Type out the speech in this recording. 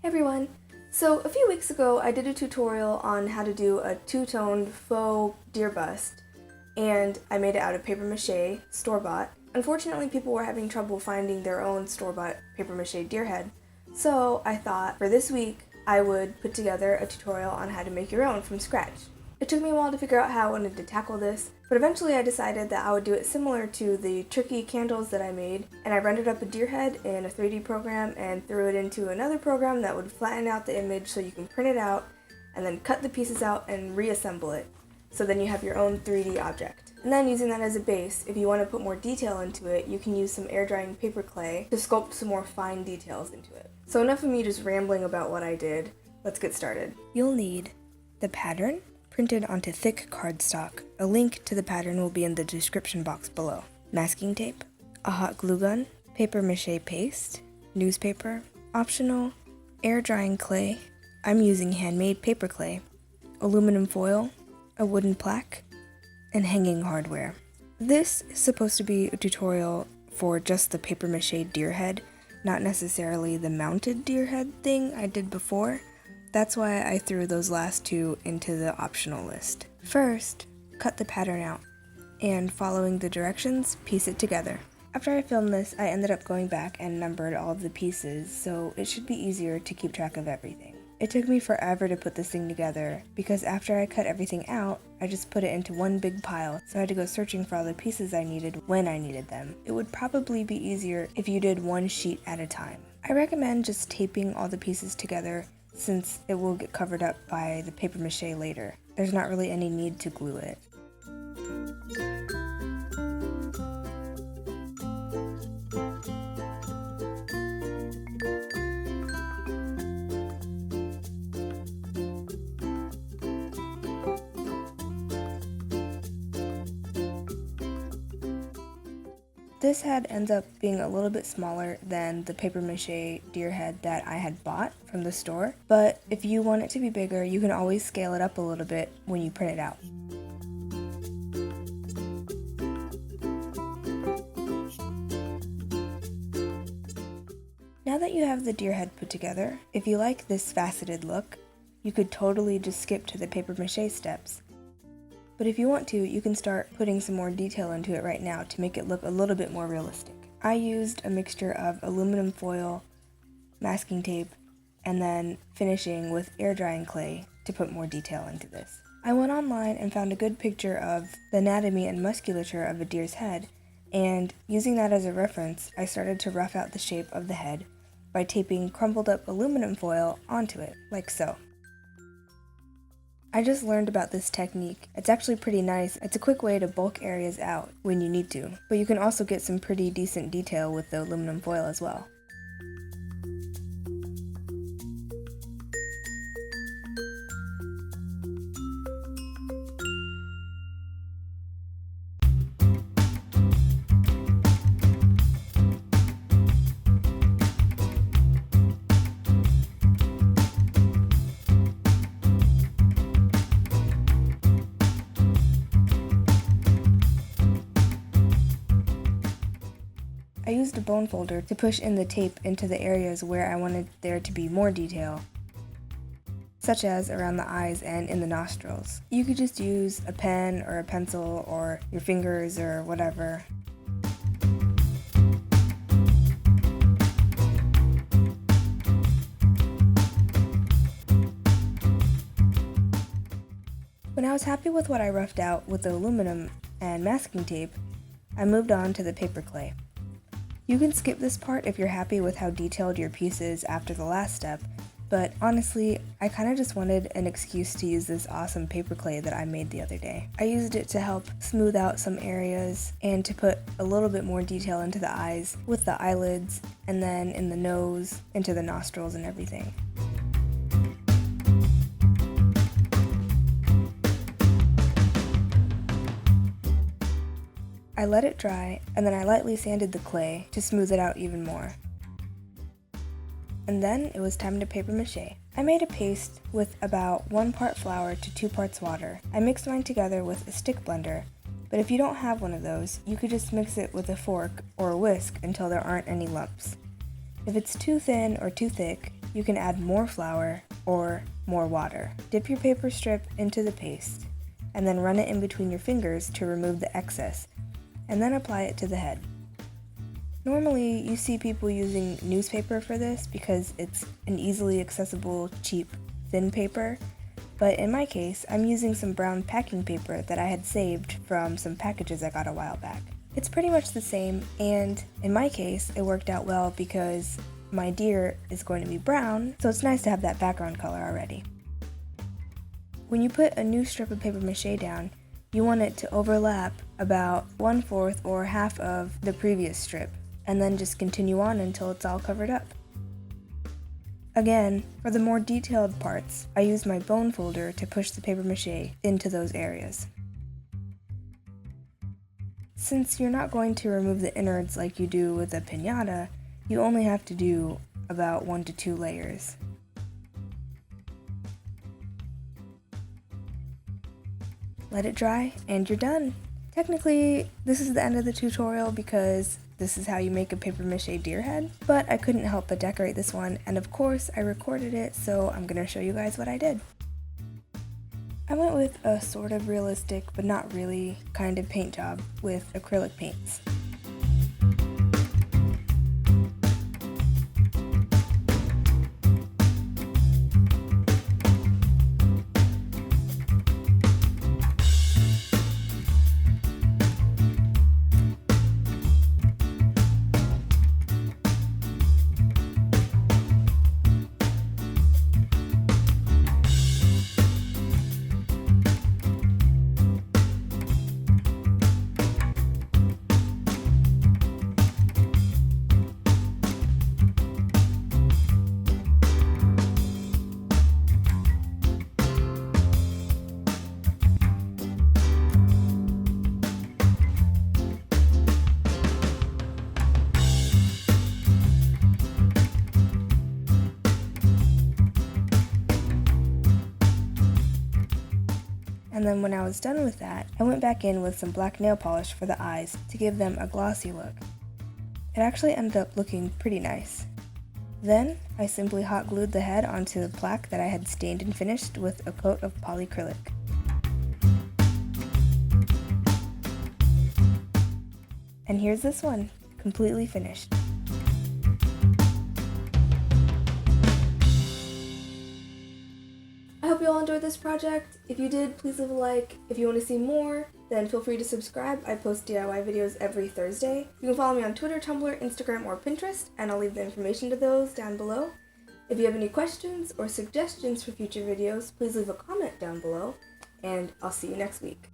Hey everyone! So a few weeks ago I did a tutorial on how to do a two-toned faux deer bust, and I made it out of papier-mâché, store-bought. Unfortunately, people were having trouble finding their own store-bought papier-mâché deer head, so I thought for this week I would put together a tutorial on how to make your own from scratch. It took me a while to figure out how I wanted to tackle this, but eventually I decided that I would do it similar to the tricky candles that I made, and I rendered up a deer head in a 3D program and threw it into another program that would flatten out the image so you can print it out and then cut the pieces out and reassemble it. So then you have your own 3D object. And then using that as a base, if you want to put more detail into it, you can use some air drying paper clay to sculpt some more fine details into it. So enough of me just rambling about what I did. Let's get started. You'll need the pattern printed onto thick cardstock. A link to the pattern will be in the description box below. Masking tape, a hot glue gun, papier-mâché paste, newspaper, optional, air drying clay, I'm using handmade paper clay, aluminum foil, a wooden plaque, and hanging hardware. This is supposed to be a tutorial for just the papier-mâché deer head, not necessarily the mounted deer head thing I did before. That's why I threw those last two into the optional list. First, cut the pattern out, and following the directions, piece it together. After I filmed this, I ended up going back and numbered all of the pieces, so it should be easier to keep track of everything. It took me forever to put this thing together, because after I cut everything out, I just put it into one big pile, so I had to go searching for all the pieces I needed when I needed them. It would probably be easier if you did one sheet at a time. I recommend just taping all the pieces together, since it will get covered up by the papier-mâché later. There's not really any need to glue it. This head ends up being a little bit smaller than the papier-mâché deer head that I had bought from the store, but if you want it to be bigger, you can always scale it up a little bit when you print it out. Now that you have the deer head put together, if you like this faceted look, you could totally just skip to the papier-mâché steps. But if you want to, you can start putting some more detail into it right now to make it look a little bit more realistic. I used a mixture of aluminum foil, masking tape, and then finishing with air drying clay to put more detail into this. I went online and found a good picture of the anatomy and musculature of a deer's head, and using that as a reference, I started to rough out the shape of the head by taping crumpled up aluminum foil onto it, like so. I just learned about this technique. It's actually pretty nice. It's a quick way to bulk areas out when you need to, but you can also get some pretty decent detail with the aluminum foil as well. I used a bone folder to push in the tape into the areas where I wanted there to be more detail, such as around the eyes and in the nostrils. You could just use a pen or a pencil or your fingers or whatever. When I was happy with what I roughed out with the aluminum and masking tape, I moved on to the paper clay. You can skip this part if you're happy with how detailed your piece is after the last step, but honestly, I kinda just wanted an excuse to use this awesome paper clay that I made the other day. I used it to help smooth out some areas and to put a little bit more detail into the eyes with the eyelids, and then in the nose, into the nostrils and everything. I let it dry, and then I lightly sanded the clay to smooth it out even more. And then it was time to papier-mâché. I made a paste with about 1 part flour to 2 parts water. I mixed mine together with a stick blender, but if you don't have one of those, you could just mix it with a fork or a whisk until there aren't any lumps. If it's too thin or too thick, you can add more flour or more water. Dip your paper strip into the paste and then run it in between your fingers to remove the excess, and then apply it to the head. Normally, you see people using newspaper for this because it's an easily accessible, cheap, thin paper, but in my case, I'm using some brown packing paper that I had saved from some packages I got a while back. It's pretty much the same, and in my case, it worked out well because my deer is going to be brown, so it's nice to have that background color already. When you put a new strip of paper mache down, you want it to overlap about 1/4 or half of the previous strip, and then just continue on until it's all covered up. Again, for the more detailed parts, I use my bone folder to push the paper mache into those areas. Since you're not going to remove the innards like you do with a piñata, you only have to do about 1 to 2 layers. Let it dry, and you're done. Technically, this is the end of the tutorial because this is how you make a paper mache deer head, but I couldn't help but decorate this one, and of course I recorded it, so I'm gonna show you guys what I did. I went with a sort of realistic, but not really, kind of paint job with acrylic paints. And then when I was done with that, I went back in with some black nail polish for the eyes to give them a glossy look. It actually ended up looking pretty nice. Then, I simply hot glued the head onto the plaque that I had stained and finished with a coat of polyacrylic. And here's this one, completely finished. I hope you all enjoyed this project. If you did, please leave a like. If you want to see more, then feel free to subscribe. I post DIY videos every Thursday. You can follow me on Twitter, Tumblr, Instagram, or Pinterest, and I'll leave the information to those down below. If you have any questions or suggestions for future videos, please leave a comment down below, and I'll see you next week.